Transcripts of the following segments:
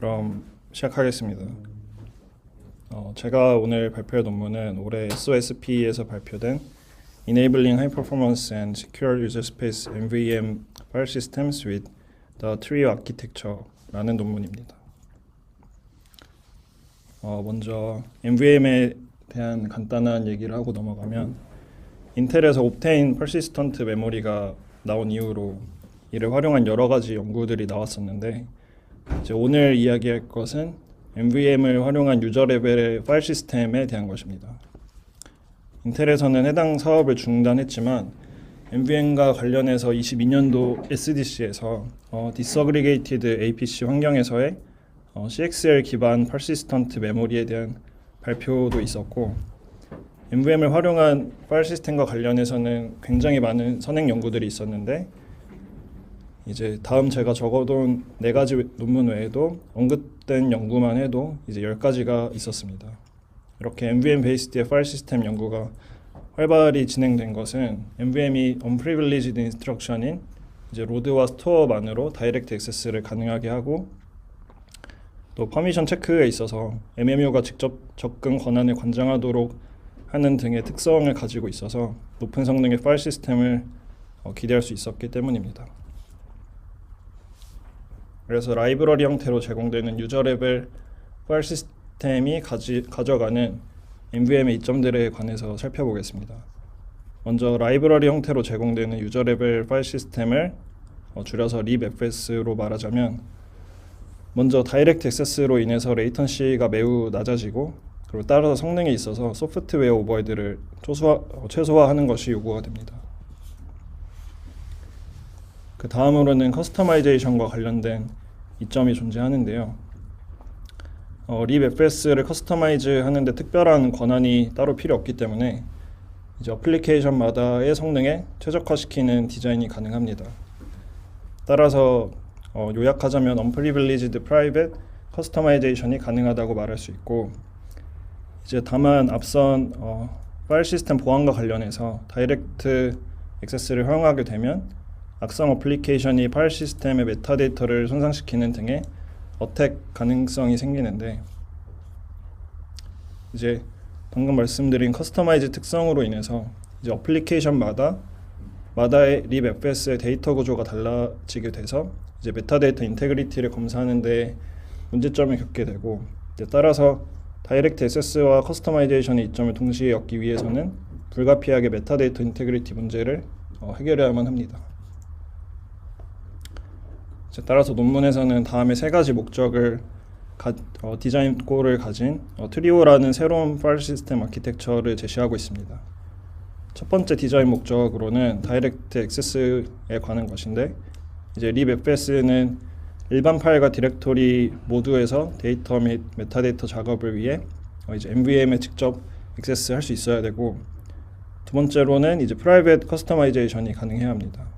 그럼 시작하겠습니다. 제가 오늘 발표할 논문은 올해 SOSP에서 발표된 Enabling High Performance and Secure User Space MVM File Systems with the Trio Architecture라는 논문입니다. 먼저 MVM에 대한 간단한 얘기를 하고 넘어가면 인텔에서 옵테인 퍼시스턴트 메모리가 나온 이후로 이를 활용한 여러 가지 연구들이 나왔었는데 이제 오늘 이야기할 것은 MVM을 활용한 유저 레벨의 파일 시스템에 대한 것입니다. 인텔에서는 해당 사업을 중단했지만 MVM과 관련해서 22년도 SDC에서 Disaggregated APC 환경에서의 CXL 기반 퍼시스턴트 메모리에 대한 발표도 있었고 MVM을 활용한 파일 시스템과 관련해서는 굉장히 많은 선행 연구들이 있었는데 이제 다음 제가 적어둔 4가지 논문 외에도 언급된 연구만 해도 이제 10가지가 있었습니다. 이렇게 MVM 베이스드의 파일 시스템 연구가 활발히 진행된 것은 MVM이 unprivileged instruction인 이제 로드와 스토어만으로 다이렉트 액세스를 가능하게 하고 또 퍼미션 체크에 있어서 MMU가 직접 접근 권한을 관장하도록 하는 등의 특성을 가지고 있어서 높은 성능의 파일 시스템을 기대할 수 있었기 때문입니다. 그래서 라이브러리 형태로 제공되는 유저 레벨 파일 시스템이 가져가는 MVM의 이점들에 관해서 살펴보겠습니다. 먼저 라이브러리 형태로 제공되는 유저 레벨 파일 시스템을 줄여서 libfs로 말하자면 먼저 다이렉트 액세스로 인해서 레이턴시가 매우 낮아지고 그리고 따라서 성능에 있어서 소프트웨어 오버헤드를 최소화하는 것이 요구가 됩니다. 그 다음으로는 커스터마이제이션과 관련된 이점이 존재하는데요. libfs를 커스터마이즈 하는데 특별한 권한이 따로 필요 없기 때문에 이제 어플리케이션마다의 성능에 최적화시키는 디자인이 가능합니다. 따라서 요약하자면 unprivileged private 커스터마이제이션이 가능하다고 말할 수 있고 이제 다만 앞선 파일 시스템 보안과 관련해서 다이렉트 액세스를 허용하게 되면 악성 어플리케이션이 파일 시스템의 메타데이터를 손상시키는 등의 어택 가능성이 생기는데 이제 방금 말씀드린 커스터마이즈 특성으로 인해서 이제 어플리케이션마다의 libfs의 데이터 구조가 달라지게 돼서 이제 메타데이터 인테그리티를 검사하는 데 문제점을 겪게 되고 이제 따라서 다이렉트 액세스와 커스터마이제이션의 이점을 동시에 얻기 위해서는 불가피하게 메타데이터 인테그리티 문제를 해결해야만 합니다. 따라서 논문에서는 다음에 3가지 목적을 디자인 골을 가진 트리오라는 새로운 파일 시스템 아키텍처를 제시하고 있습니다. 첫 번째 디자인 목적으로는 다이렉트 액세스에 관한 것인데 이제 libfs는 일반 파일과 디렉토리 모두에서 데이터 및 메타데이터 작업을 위해 이제 MVM에 직접 액세스할 수 있어야 되고 두 번째로는 이제 프라이빗 커스터마이제이션이 가능해야 합니다.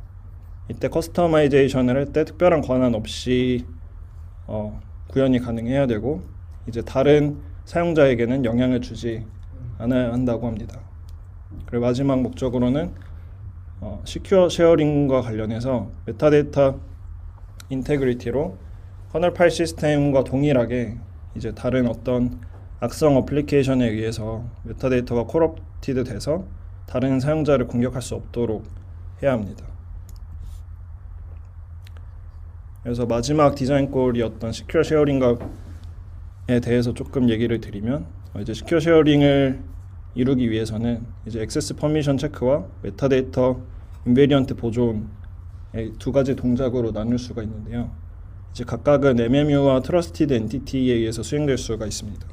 이때 커스터마이제이션을 할 때 특별한 권한 없이 구현이 가능해야 되고 이제 다른 사용자에게는 영향을 주지 않아야 한다고 합니다. 그리고 마지막 목적으로는 시큐어 쉐어링과 관련해서 메타데이터 인테그리티로 커널 파일 시스템과 동일하게 이제 다른 어떤 악성 어플리케이션에 의해서 메타데이터가 코럽티드 돼서 다른 사용자를 공격할 수 없도록 해야 합니다. 그래서 마지막 디자인 골이었던 시큐어 쉐어링에 대해서 조금 얘기를 드리면 이제 시큐어 쉐어링을 이루기 위해서는 이제 액세스 퍼미션 체크와 메타데이터 인베리언트 보존의 2가지 동작으로 나눌 수가 있는데요. 이제 각각은 MMU와 트러스티드 엔티티에 의해서 수행될 수가 있습니다.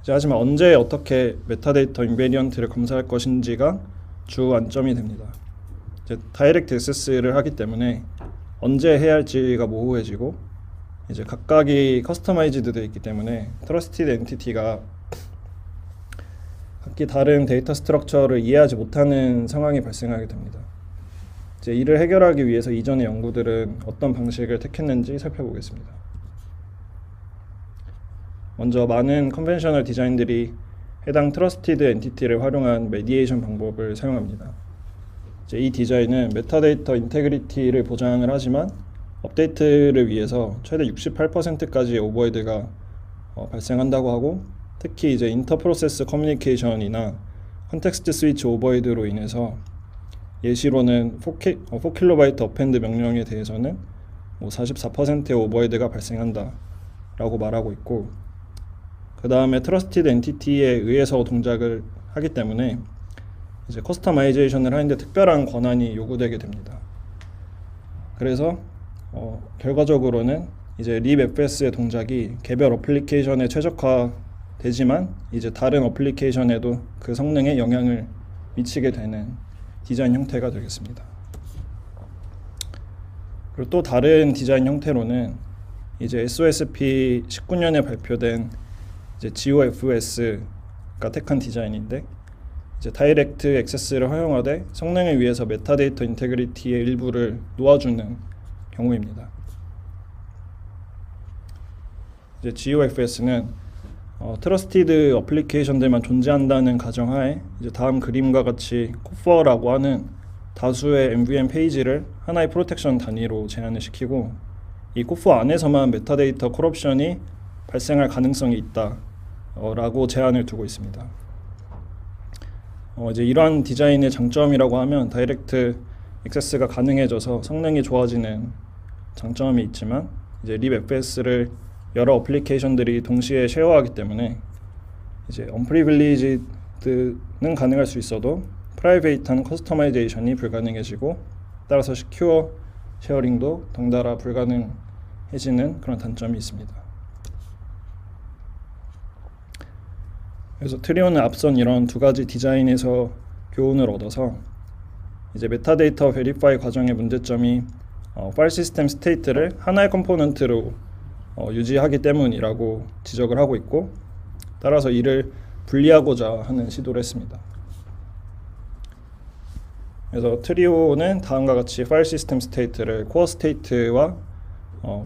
하지만 언제 어떻게 메타데이터 인베리언트를 검사할 것인지가 주 안점이 됩니다. 이제 다이렉트 액세스를 하기 때문에 언제 해야 할지가 모호해지고 이제 각각이 커스터마이즈드 되어 있기 때문에 트러스티드 엔티티가 각기 다른 데이터 스트럭처를 이해하지 못하는 상황이 발생하게 됩니다. 이제 이를 해결하기 위해서 이전의 연구들은 어떤 방식을 택했는지 살펴보겠습니다. 먼저 많은 컨벤셔널 디자인들이 해당 트러스티드 엔티티를 활용한 메디에이션 방법을 사용합니다. 이 디자인은 메타데이터 인테그리티를 보장을 하지만 업데이트를 위해서 최대 68%까지의 오버헤드가 발생한다고 하고, 특히 이제 인터프로세스 커뮤니케이션이나 컨텍스트 스위치 오버헤드로 인해서 예시로는 4KB 어펜드 명령에 대해서는 44%의 오버헤드가 발생한다 라고 말하고 있고, 그 다음에 트러스티드 엔티티에 의해서 동작을 하기 때문에 이제 커스터마이제이션을 하는데 특별한 권한이 요구되게 됩니다. 그래서 결과적으로는 이제 libfs의 동작이 개별 어플리케이션에 최적화되지만 이제 다른 어플리케이션에도 그 성능에 영향을 미치게 되는 디자인 형태가 되겠습니다. 그리고 또 다른 디자인 형태로는 이제 SOSP 19년에 발표된 이제 GOFS가 택한 디자인인데, 이제 다이렉트 액세스를 허용하되 성능을 위해서 메타데이터 인테그리티의 일부를 놓아주는 경우입니다. 이제 GOFS는 트러스티드 어플리케이션들만 존재한다는 가정하에 이제 다음 그림과 같이 코퍼라고 하는 다수의 MVM 페이지를 하나의 프로텍션 단위로 제한을 시키고, 이 코퍼 안에서만 메타데이터 커럽션이 발생할 가능성이 있다 라고 제한을 두고 있습니다. 이제 이러한 디자인의 장점이라고 하면 다이렉트 액세스가 가능해져서 성능이 좋아지는 장점이 있지만, 이제 libfs를 여러 어플리케이션들이 동시에 쉐어하기 때문에 이제 unprivileged는 가능할 수 있어도 프라이베이트한 커스터마이제이션이 불가능해지고, 따라서 시큐어 쉐어링도 덩달아 불가능해지는 그런 단점이 있습니다. 그래서 트리오는 앞선 이런 두 가지 디자인에서 교훈을 얻어서 이제 메타데이터 베리파이 과정의 문제점이 파일 시스템 스테이트를 하나의 컴포넌트로 유지하기 때문이라고 지적을 하고 있고, 따라서 이를 분리하고자 하는 시도를 했습니다. 그래서 트리오는 다음과 같이 파일 시스템 스테이트를 코어 스테이트와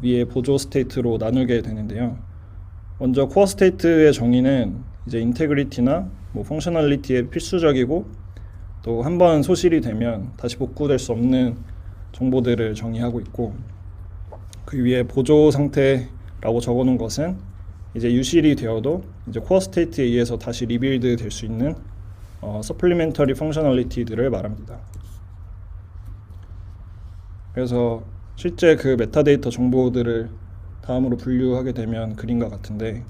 위에 보조 스테이트로 나누게 되는데요. 먼저 코어 스테이트의 정의는 이제 인테그리티나 펑셔널리티에 필수적이고, 또 한번 소실이 되면 다시 복구될 수 없는 정보들을 정의하고 있고, 그 위에 보조 상태라고 적어놓은 것은 이제 유실이 되어도 이제 코어 스테이트에 의해서 다시 리빌드 될 수 있는 서플리멘터리 펑셔널리티들을 말합니다. 그래서 실제 그 메타데이터 정보들을 다음으로 분류하게 되면 그림과 같은데,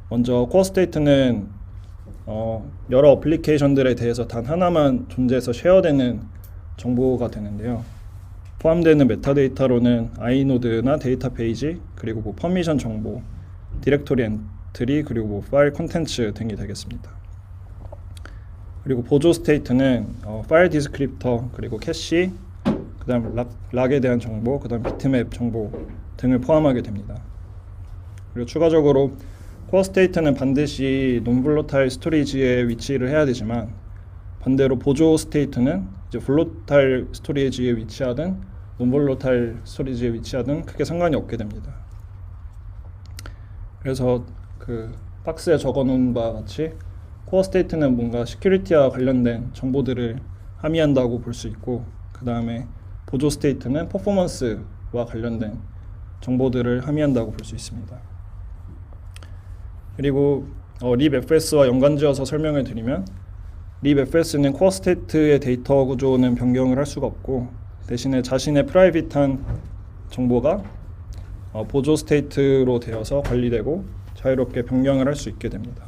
먼저 코어 스테이트는 여러 어플리케이션들에 대해서 단 하나만 존재해서 쉐어되는 정보가 되는데요. 포함되는 메타데이터로는 아이노드나 데이터 페이지, 그리고 퍼미션 정보, 디렉토리 엔트리, 그리고 파일 콘텐츠 등이 되겠습니다. 그리고 보조 스테이트는 파일 디스크립터, 그리고 캐시, 그 다음 락에 대한 정보, 그 다음 비트맵 정보 등을 포함하게 됩니다. 그리고 추가적으로 코어 스테이트는 반드시 논볼로타일 스토리지에 위치를 해야 되지만, 반대로 보조 스테이트는 이제 볼로타일 스토리지에 위치하든 논볼로타일 스토리지에 위치하든 크게 상관이 없게 됩니다. 그래서 그 박스에 적어놓은 바와 같이 코어 스테이트는 뭔가 시큐리티와 관련된 정보들을 함의한다고 볼 수 있고, 그 다음에 보조 스테이트는 퍼포먼스와 관련된 정보들을 함의한다고 볼 수 있습니다. 그리고 libfs와 연관지어서 설명을 드리면, libfs는 코어 스테이트의 데이터 구조는 변경을 할 수가 없고, 대신에 자신의 프라이빗한 정보가 보조 스테이트로 되어서 관리되고 자유롭게 변경을 할 수 있게 됩니다.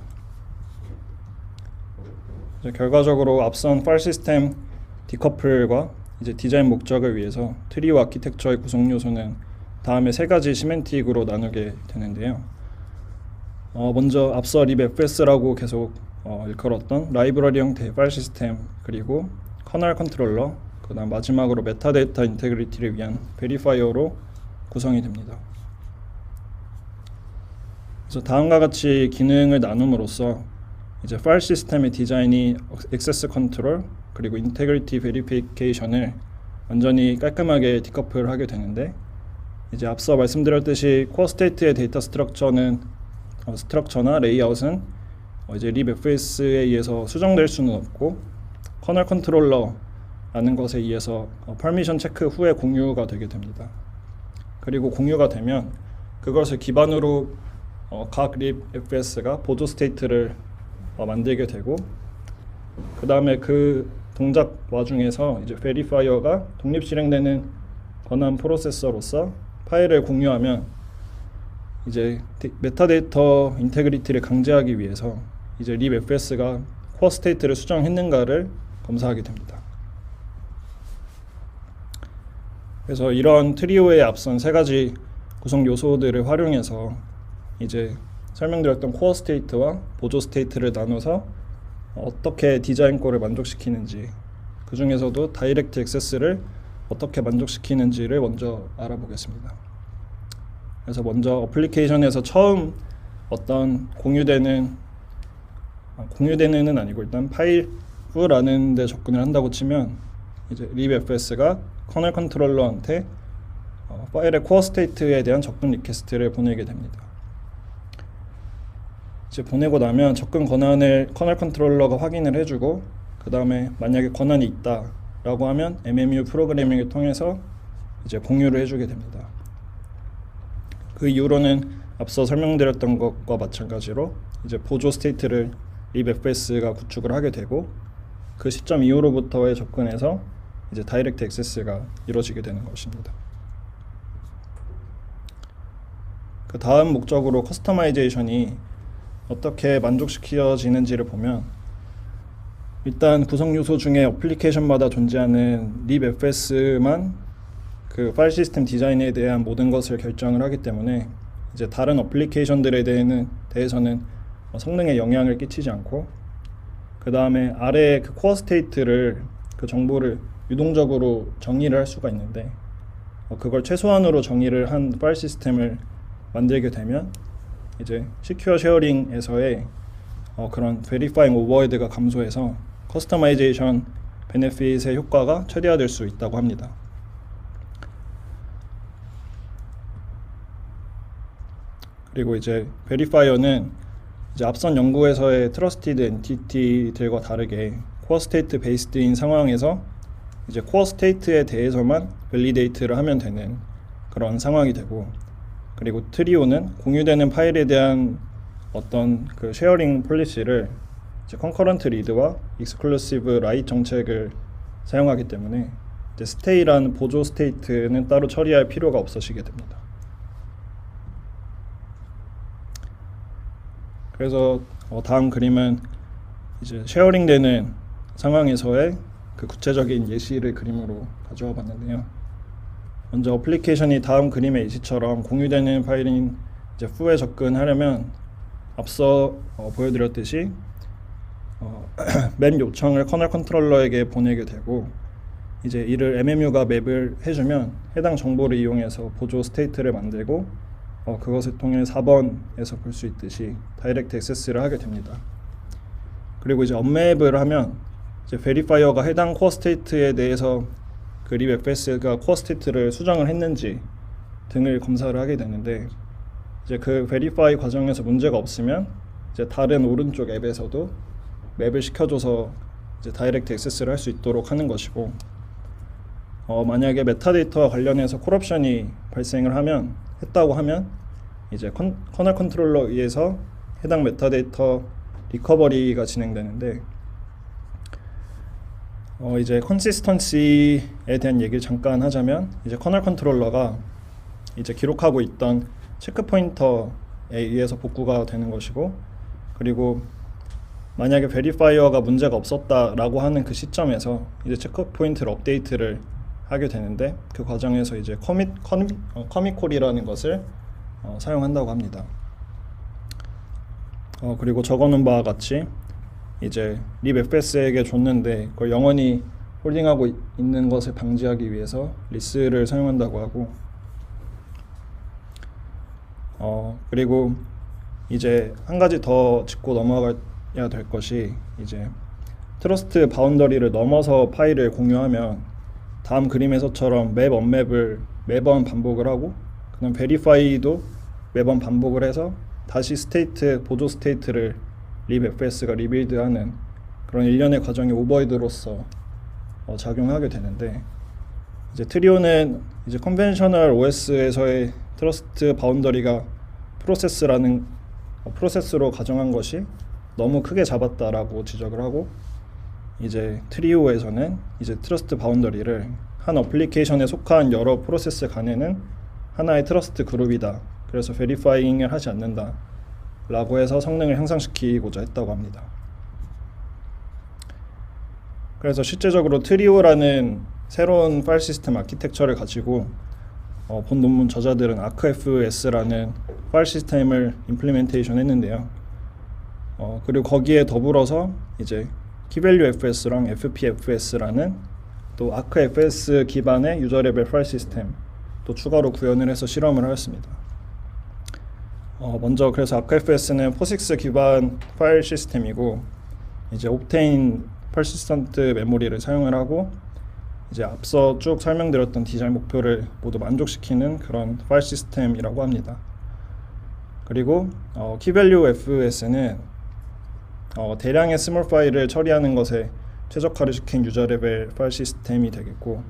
이제 결과적으로 앞선 파일 시스템 디커플과 이제 디자인 목적을 위해서 트리오 아키텍처의 구성 요소는 다음에 세 가지 시멘틱으로 나누게 되는데요. 먼저 앞서 libfs라고 계속 일컬었던 라이브러리 형태의 파일 시스템, 그리고 커널 컨트롤러, 그 다음 마지막으로 메타데이터 인테그리티를 위한 베리파이어로 구성이 됩니다. 그래서 다음과 같이 기능을 나눔으로써 이제 파일 시스템의 디자인이 액세스 컨트롤, 그리고 인테그리티 베리피케이션을 완전히 깔끔하게 디커플 하게 되는데, 이제 앞서 말씀드렸듯이 코어 스테이트의 데이터 스트럭처나 레이아웃은 이제 libfs에 의해서 수정될 수는 없고, 커널 컨트롤러라는 것에 의해서 퍼미션 체크 후에 공유가 되게 됩니다. 그리고 공유가 되면 그것을 기반으로 각 libfs가 보조 스테이트를 만들게 되고, 그 다음에 그 동작 와중에서 이제 verifier가 독립 실행되는 권한 프로세서로서 파일을 공유하면 이제 메타데이터 인테그리티를 강제하기 위해서 이제 libfs가 코어 스테이트를 수정했는가를 검사하게 됩니다. 그래서 이런 트리오의 앞선 세 가지 구성 요소들을 활용해서 이제 설명드렸던 코어 스테이트와 보조 스테이트를 나눠서 어떻게 디자인 꼴을 만족시키는지, 그 중에서도 다이렉트 액세스를 어떻게 만족시키는지를 먼저 알아보겠습니다. 그래서 먼저 어플리케이션에서 처음 어떤 공유되는은 아니고 일단 파일 후라는 데 접근을 한다고 치면 이제 libfs가 커널 컨트롤러한테 파일의 코어 스테이트에 대한 접근 리퀘스트를 보내게 됩니다. 이제 보내고 나면 접근 권한을 커널 컨트롤러가 확인을 해주고, 그 다음에 만약에 권한이 있다라고 하면 MMU 프로그래밍을 통해서 이제 공유를 해주게 됩니다. 그 이후로는 앞서 설명드렸던 것과 마찬가지로 이제 보조 스테이트를 libfs가 구축을 하게 되고, 그 시점 이후로부터의 접근에서 이제 다이렉트 액세스가 이루어지게 되는 것입니다. 그 다음 목적으로 커스터마이제이션이 어떻게 만족시켜지는지를 보면, 일단 구성 요소 중에 어플리케이션마다 존재하는 libfs만 그 파일 시스템 디자인에 대한 모든 것을 결정을 하기 때문에 이제 다른 어플리케이션들에 대해서는 성능에 영향을 끼치지 않고, 그 다음에 아래 그 코어 스테이트를 그 정보를 유동적으로 정의를 할 수가 있는데, 그걸 최소한으로 정의를 한 파일 시스템을 만들게 되면 이제 시큐어 쉐어링에서의 그런 베리파잉 오버헤드가 감소해서 커스터마이제이션 베네핏의 효과가 최대화될 수 있다고 합니다. 그리고 이제 베리파이어는 이제 앞선 연구에서의 트러스티드 엔티티들과 다르게 코어 스테이트 베이스드인 상황에서 이제 코어 스테이트에 대해서만 밸리데이트를 하면 되는 그런 상황이 되고, 그리고 트리오는 공유되는 파일에 대한 어떤 그 쉐어링 폴리시를 이제 컨커런트 리드와 익스클루시브 라이트 정책을 사용하기 때문에 이제 스테이라는 보조 스테이트는 따로 처리할 필요가 없어지게 됩니다. 그래서 다음 그림은 이제 쉐어링되는 상황에서의 그 구체적인 예시를 그림으로 가져와 봤는데요. 먼저 어플리케이션이 다음 그림의 예시처럼 공유되는 파일인 이제 foo에 접근하려면 앞서 보여드렸듯이 맵 요청을 커널 컨트롤러에게 보내게 되고, 이제 이를 MMU가 맵을 해주면 해당 정보를 이용해서 보조 스테이트를 만들고 그것을 통해 4번에서 볼 수 있듯이 다이렉트 액세스를 하게 됩니다. 그리고 이제 언맵을 하면 이제 베리파이어가 해당 코어 스테이트에 대해서 그 libfs가 코어 스테이트를 수정을 했는지 등을 검사를 하게 되는데, 이제 그 베리파이 과정에서 문제가 없으면 이제 다른 오른쪽 앱에서도 맵을 시켜줘서 이제 다이렉트 액세스를 할 수 있도록 하는 것이고, 만약에 메타데이터와 관련해서 콜옵션이 발생을 했다고 하면 이제 커널 컨트롤러에 의해서 해당 메타데이터 리커버리가 진행되는데, 이제 컨시스턴시에 대한 얘기를 잠깐 하자면, 이제 커널 컨트롤러가 이제 기록하고 있던 체크 포인터에 의해서 복구가 되는 것이고, 그리고 만약에 베리파이어가 문제가 없었다라고 하는 그 시점에서 이제 체크 포인트를 업데이트를 하게 되는데, 그 과정에서 이제 커밋콜이라는 것을 사용한다고 합니다. 그리고 적어놓은 바와 같이 이제 libfs에게 줬는데 그걸 영원히 홀딩하고 있는 것을 방지하기 위해서 리스를 사용한다고 하고, 그리고 이제 한 가지 더 짚고 넘어가야 될 것이, 이제 트러스트 바운더리를 넘어서 파일을 공유하면 다음 그림에서처럼 맵 언맵을 매번 반복을 하고, 그다음 베리파이도 매번 반복을 해서 다시 스테이트 보조 스테이트를 libfs가 리빌드하는 그런 일련의 과정이 오버헤드로서 작용하게 되는데, 이제 트리오는 이제 컨벤셔널 OS에서의 트러스트 바운더리가 프로세스로 가정한 것이 너무 크게 잡았다라고 지적을 하고, 이제 트리오에서는 이제 트러스트 바운더리를 한 어플리케이션에 속한 여러 프로세스 간에는 하나의 트러스트 그룹이다, 그래서 베리파잉을 하지 않는다 라고 해서 성능을 향상시키고자 했다고 합니다. 그래서 실제적으로 트리오라는 새로운 파일 시스템 아키텍처를 가지고 본 논문 저자들은 ArcFS라는 파일 시스템을 임플리멘테이션 했는데요. 그리고 거기에 더불어서 이제 KeyValueFS랑 FPFS라는 또 ArcFS 기반의 유저 레벨 파일 시스템 또 추가로 구현을 해서 실험을 하였습니다. 먼저 그래서 ArcFS는 POSIX 기반 파일 시스템이고, 이제 옵테인 persistent 메모리를 사용을 하고, 이제 앞서 쭉 설명드렸던 디자인 목표를 모두 만족시키는 그런 파일 시스템이라고 합니다. 그리고 KeyValueFS는 대량의 스몰 파일을 처리하는 것에 최적화를 시킨 유저 레벨 파일 시스템이 되겠고,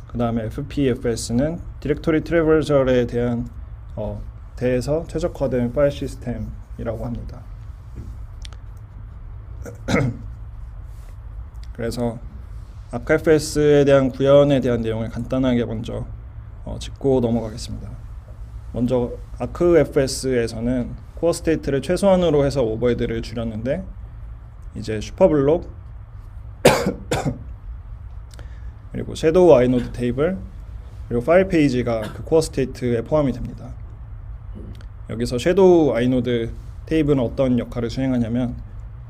그 다음에 FPFS는 디렉토리 트래버설에 대해서 최적화된 파일 시스템이라고 합니다. 그래서 ArcFS에 대한 구현에 대한 내용을 간단하게 먼저 짚고 넘어가겠습니다. 먼저 ArcFS에서는 코어 스테이트를 최소한으로 해서 오버헤드를 줄였는데, 이제 슈퍼블록 그리고 섀도우 아이노드 테이블 그리고 파일 페이지가 그 코어 스테이트에 포함이 됩니다. 여기서 섀도우 아이노드 테이블은 어떤 역할을 수행하냐면,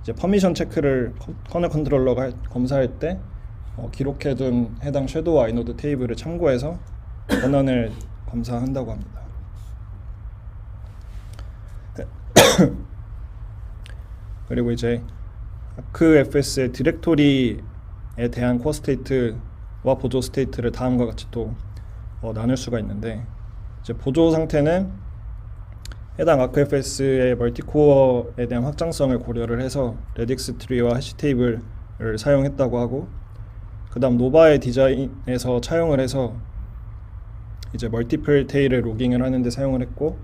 이제 퍼미션 체크를 커널 컨트롤러가 검사할 때 기록해둔 해당 섀도우 아이노드 테이블을 참고해서 권한을 검사한다고 합니다. 그리고 이제 ArcFS의 디렉토리에 대한 코어 스테이트와 보조 스테이트를 다음과 같이 또 나눌 수가 있는데, 이제 보조 상태는 해당 ArcFS의 멀티코어에 대한 확장성을 고려를 해서 레딕스 트리와 해시 테이블을 사용했다고 하고, 그 다음 노바의 디자인에서 차용을 해서 이제 멀티플 테일을 로깅을 하는데 사용을 했고,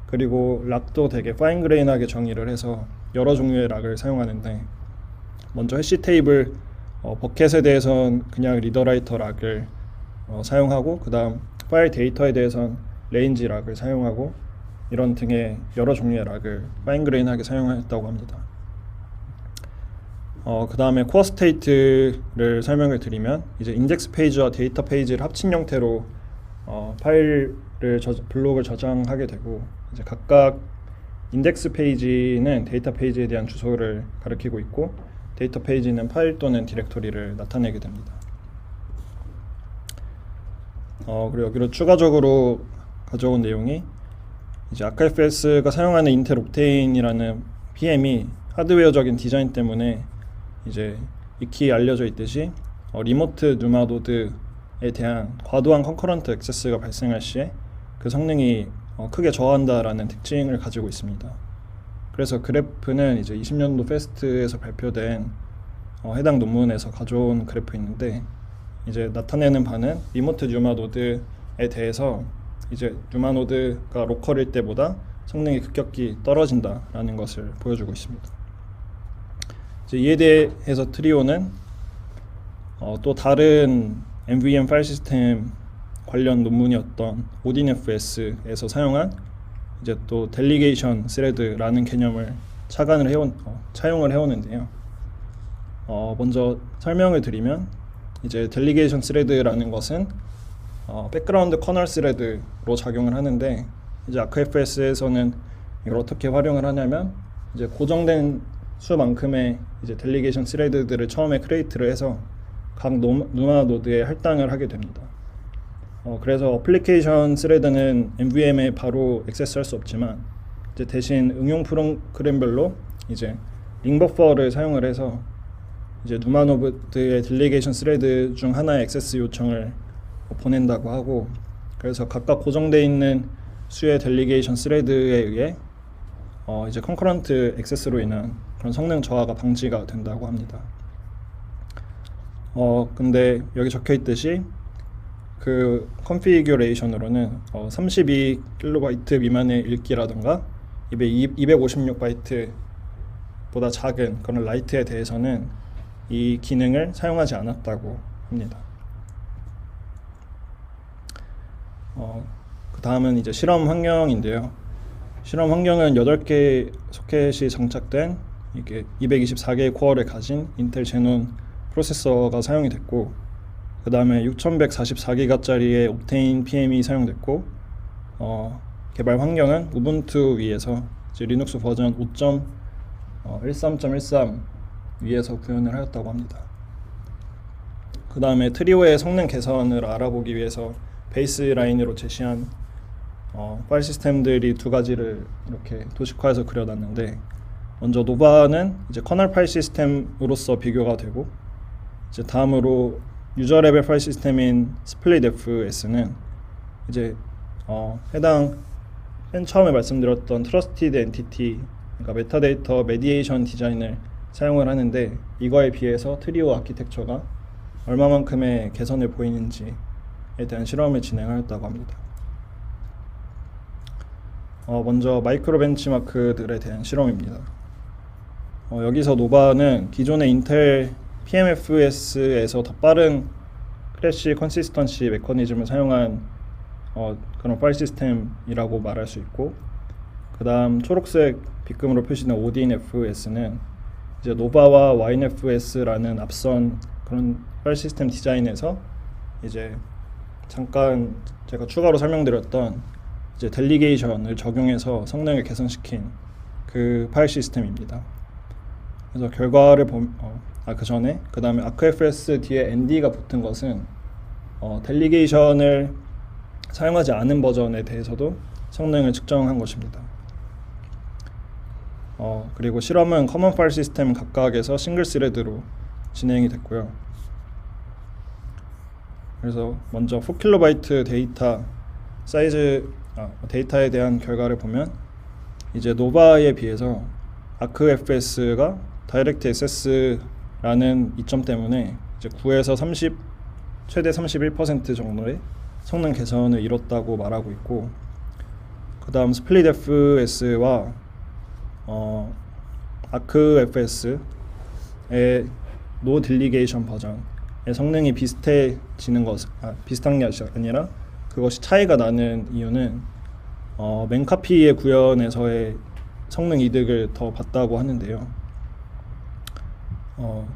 그리고 락도 되게 파인그레인하게 정의를 해서 여러 종류의 락을 사용하는데, 먼저 해시 테이블 버켓에 대해서는 그냥 리더라이터 락을 사용하고, 그 다음 파일 데이터에 대해서는 레인지 락을 사용하고, 이런 등의 여러 종류의 락을 파인그레인하게 사용했다고 합니다. 그 다음에 코어 스테이트를 설명을 드리면, 이제 인덱스 페이지와 데이터 페이지를 합친 형태로 블록을 저장하게 되고, 이제 각각 인덱스 페이지는 데이터 페이지에 대한 주소를 가리키고 있고, 데이터 페이지는 파일 또는 디렉토리를 나타내게 됩니다. 그리고 여기로 추가적으로 가져온 내용이, 이제 ArcFS가 사용하는 인텔 옵테인이라는 PM이 하드웨어적인 디자인 때문에 이제 익히 알려져 있듯이 리모트 누마 노드에 대한 과도한 컨커런트 액세스가 발생할 시에 그 성능이 크게 저하한다라는 특징을 가지고 있습니다. 그래서 그래프는 이제 20년도 페스트에서 발표된 해당 논문에서 가져온 그래프인데, 이제 나타내는 바는 리모트 뉴마 노드에 대해서 이제 뉴마 노드가 로컬일 때보다 성능이 급격히 떨어진다라는 것을 보여주고 있습니다. 이제 이에 대해서 트리오는 또 다른 MVM 파일 시스템 관련 논문이었던 ODinFS에서 사용한 이제 또 델리게이션 스레드라는 개념을 차용을 해오는데요. 먼저 설명을 드리면, 이제 델리게이션 스레드라는 것은 백그라운드 커널 스레드로 작용을 하는데, 이제 ArcFS에서는 이걸 어떻게 활용을 하냐면, 이제 고정된 수만큼의 이제 델리게이션 스레드들을 처음에 크리에이트를 해서 각 누마 노드에 할당을 하게 됩니다. 그래서 어플리케이션 스레드는 MVM에 바로 액세스할 수 없지만, 이제 대신 응용 프로그램별로 이제 링버퍼를 사용을 해서 이제 누마 노드의 델리게이션 스레드 중 하나의 액세스 요청을 보낸다고 하고, 그래서 각각 고정되어 있는 수의 델리게이션 스레드에 의해 이제 컨커런트 액세스로 인한 그런 성능 저하가 방지가 된다고 합니다. 근데 여기 적혀 있듯이 그 컨피규레이션으로는 32KB 미만의 읽기라던가 256바이트보다 작은 그런 라이트에 대해서는 이 기능을 사용하지 않았다고 합니다. 그 다음은 이제 실험 환경인데요. 실험 환경은 8개의 소켓이 장착된 이게 224개의 코어를 가진 인텔 제논 프로세서가 사용이 됐고, 그 다음에 6144기가짜리의 옵테인 PM이 사용됐고, 개발 환경은 우분투 위에서 이제 리눅스 버전 5.13.13 위에서 구현을 하였다고 합니다. 그 다음에 트리오의 성능 개선을 알아보기 위해서 베이스라인으로 제시한 파일 시스템들이 두 가지를 이렇게 도식화해서 그려놨는데, 먼저 노바는 이제 커널 파일 시스템으로서 비교가 되고, 이제 다음으로 유저 레벨 파일 시스템인 스플릿FS는 이제 해당 맨 처음에 말씀드렸던 트러스티드 엔티티, 그러니까 메타데이터 메디에이션 디자인을 사용을 하는데, 이거에 비해서 트리오 아키텍처가 얼마만큼의 개선을 보이는지에 대한 실험을 진행하였다고 합니다. 먼저 마이크로 벤치마크들에 대한 실험입니다. 여기서 노바는 기존의 인텔 PMFS에서 더 빠른 크래시 컨시스턴시 메커니즘을 사용한 그런 파일 시스템이라고 말할 수 있고, 그 다음 초록색 빗금으로 표시된 ODNFS는 이제 노바와 YNFS라는 앞선 그런 파일 시스템 디자인에서 이제 잠깐 제가 추가로 설명드렸던 이제 델리게이션을 적용해서 성능을 개선시킨 그 파일 시스템입니다. 그래서 결과를 그 전에 그 다음에 아크FS 뒤에 ND가 붙은 것은 델리게이션을 사용하지 않은 버전에 대해서도 성능을 측정한 것입니다. 그리고 실험은 커먼 파일 시스템 각각에서 싱글 스레드로 진행이 됐고요. 그래서 먼저 4KB 데이터 사이즈 데이터에 대한 결과를 보면 이제 노바에 비해서 아크FS가 다이렉트 액세스라는 이점 때문에 이제 9에서 30 최대 31% 정도의 성능 개선을 이뤘다고 말하고 있고, 그 다음 스플릿FS와 아크FS의 노 딜리게이션 버전의 성능이 비슷한 게 아니라 그것이 차이가 나는 이유는 맨카피의 구현에서의 성능 이득을 더 봤다고 하는데요.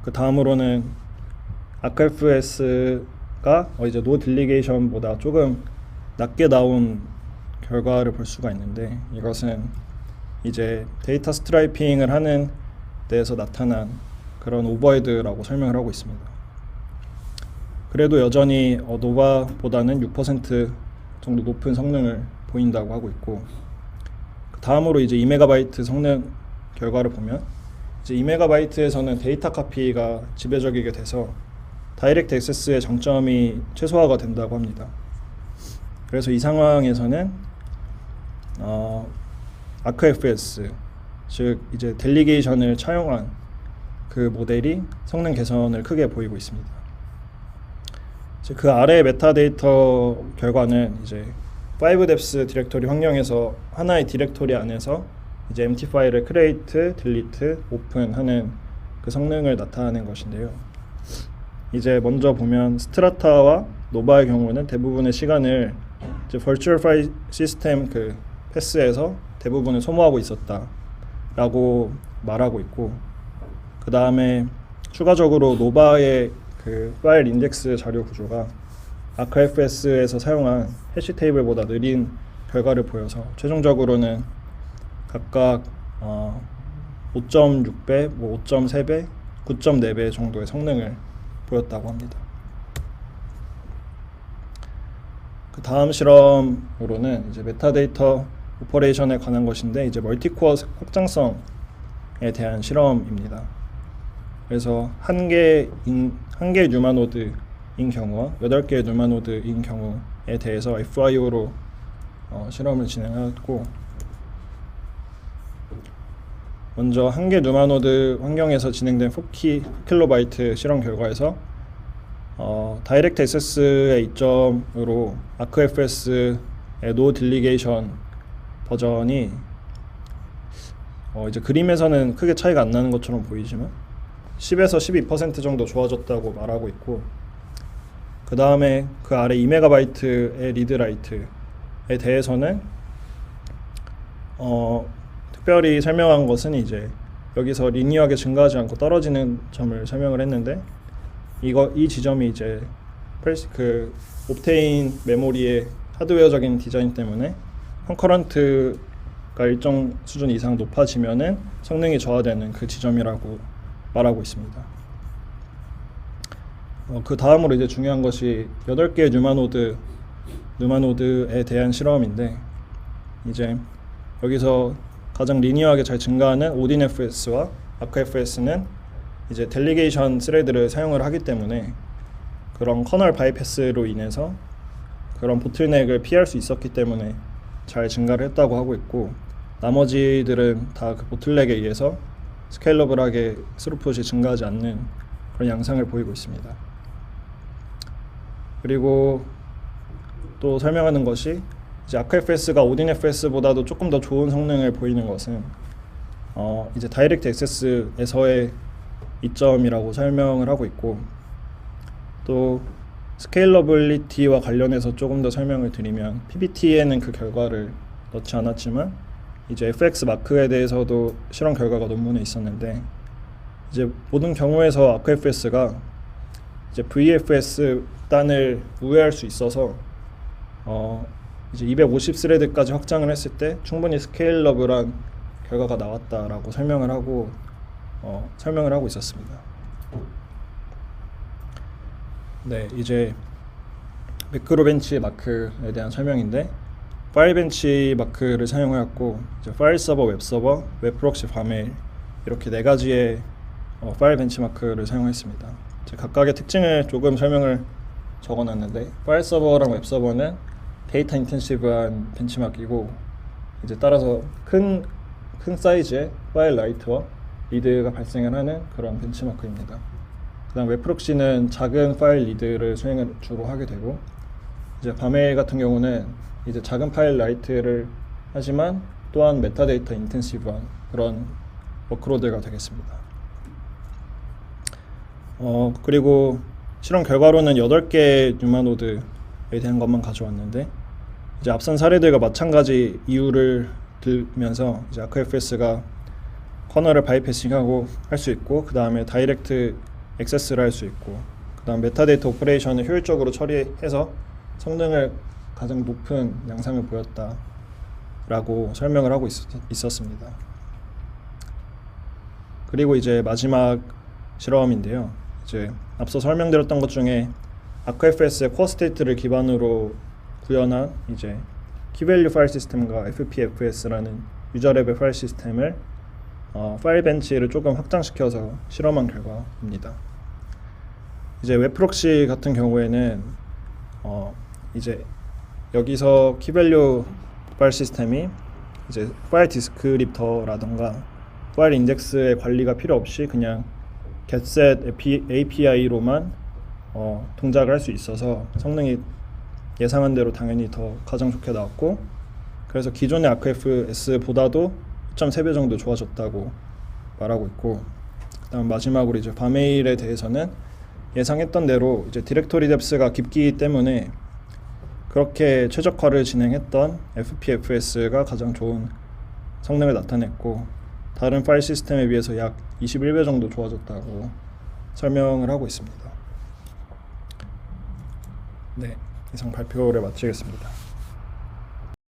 그 다음으로는 아크FS가 이제 노 딜리게이션보다 조금 낮게 나온 결과를 볼 수가 있는데, 이것은 이제 데이터 스트라이핑을 하는 데에서 나타난 그런 오버헤드라고 설명을 하고 있습니다. 그래도 여전히 노바보다는 6% 정도 높은 성능을 보인다고 하고 있고, 다음으로 이제 2MB 성능 결과를 보면 이제 2MB에서는 데이터 카피가 지배적이게 돼서 다이렉트 액세스의 장점이 최소화가 된다고 합니다. 그래서 이 상황에서는 아크FS, 즉 이제 델리게이션을 차용한 그 모델이 성능 개선을 크게 보이고 있습니다. 그 아래 메타데이터 결과는 이제 5depth 디렉토리 환경에서 하나의 디렉토리 안에서 이제 empty 파일을 create, delete, open 하는 그 성능을 나타내는 것인데요. 이제 먼저 보면 스트라타와 노바의 경우는 대부분의 시간을 이제 버추얼 파일 시스템 그 패스에서 대부분을 소모하고 있었다라고 말하고 있고, 그 다음에 추가적으로 노바의 그 파일 인덱스 자료 구조가 아크FS에서 사용한 해시 테이블보다 느린 결과를 보여서 최종적으로는 각각 5.6배, 5.3배, 9.4배 정도의 성능을 보였다고 합니다. 그 다음 실험으로는 이제 메타데이터 오퍼레이션에 관한 것인데, 이제 멀티코어 확장성에 대한 실험입니다. 그래서 한 개 뉴마 노드인 경우와 8개의 뉴마 노드인 경우에 대해서 FIO로 실험을 진행하였고, 먼저 한 개 뉴마 노드 환경에서 진행된 4KB 실험 결과에서 다이렉트 액세스의 이점으로 ArcFS의 노 딜리게이션 버전이 이제 그림에서는 크게 차이가 안 나는 것처럼 보이지만 10에서 12% 정도 좋아졌다고 말하고 있고, 그 다음에 그 아래 2MB의 리드라이트에 대해서는 특별히 설명한 것은 이제 여기서 리니어하게 증가하지 않고 떨어지는 점을 설명을 했는데, 이 지점이 이제 그 옵테인 메모리의 하드웨어적인 디자인 때문에 컨커런트가 일정 수준 이상 높아지면은 성능이 저하되는 그 지점이라고 말하고 있습니다. 그 다음으로 이제 중요한 것이 8개의 뉴마노드에 대한 실험인데, 이제 여기서 가장 리니어하게 잘 증가하는 ODNFS와 ArcFS는 이제 델리게이션 스레드를 사용을 하기 때문에 그런 커널 바이패스로 인해서 그런 보틀넥을 피할 수 있었기 때문에 잘 증가를 했다고 하고 있고, 나머지들은 다 그 보틀넥에 의해서 스케일러블하게 스루풋이 증가하지 않는 그런 양상을 보이고 있습니다. 그리고 또 설명하는 것이 이제 ArcFS가 ODNFS보다도 조금 더 좋은 성능을 보이는 것은 이제 다이렉트 액세스에서의 이점이라고 설명을 하고 있고, 또 스케일러빌리티와 관련해서 조금 더 설명을 드리면, PPT에는 그 결과를 넣지 않았지만 이제 FX 마크에 대해서도 실험 결과가 논문에 있었는데, 이제 모든 경우에서 ArcFS가 이제 VFS 단을 우회할 수 있어서 이제 250 스레드까지 확장을 했을 때 충분히 스케일러블한 결과가 나왔다라고 설명을 하고 있었습니다. 네, 이제 매크로 벤치 마크에 대한 설명인데, 파일 벤치 마크를 사용하였고, 이제 파일 서버, 웹 서버, 웹 프록시, 바메일 이렇게 4가지의 파일 벤치 마크를 사용했습니다. 각각의 특징을 조금 설명을 적어놨는데, 파일 서버랑 웹 서버는 데이터 인텐시브한 벤치마크이고, 이제 따라서 큰 사이즈의 파일 라이트와 리드가 발생을 하는 그런 벤치마크입니다. 그다음 웹 프록시는 작은 파일 리드를 수행을 주로 하게 되고, 이제 바메일 같은 경우는 이제 작은 파일 라이트를 하지만 또한 메타데이터 인텐시브한 그런 워크로드가 되겠습니다. 그리고 실험 결과로는 8개의 뉴마노드에 대한 것만 가져왔는데, 이제 앞선 사례들과 마찬가지 이유를 들면서 이제 ArcFS가 커널을 바이패싱하고 할 수 있고, 그 다음에 다이렉트 액세스를 할 수 있고, 그 다음 메타데이터 오퍼레이션을 효율적으로 처리해서 성능을 가장 높은 양상을 보였다라고 설명을 하고 있었습니다. 그리고 이제 마지막 실험인데요. 이제 앞서 설명드렸던 것 중에 ArcFS의 코어 스테이트를 기반으로 구현한 이제 키밸류 파일 시스템과 FPFS라는 유저 레벨 파일 시스템을 파일 벤치를 조금 확장시켜서 실험한 결과입니다. 이제 웹 프록시 같은 경우에는 이제 여기서 키밸류 파일 시스템이 이제 파일 디스크립터라던가 파일 인덱스의 관리가 필요 없이 그냥 getset API로만 동작을 할 수 있어서 성능이 예상한 대로 당연히 더 가장 좋게 나왔고, 그래서 기존의 ArcFS보다도 2.3배 정도 좋아졌다고 말하고 있고, 그다음 마지막으로 이제 바메일에 대해서는 예상했던 대로 이제 디렉토리 뎁스가 깊기 때문에 그렇게 최적화를 진행했던 FPFS가 가장 좋은 성능을 나타냈고, 다른 파일 시스템에 비해서 약 21배 정도 좋아졌다고 설명을 하고 있습니다. 네, 이상 발표를 마치겠습니다.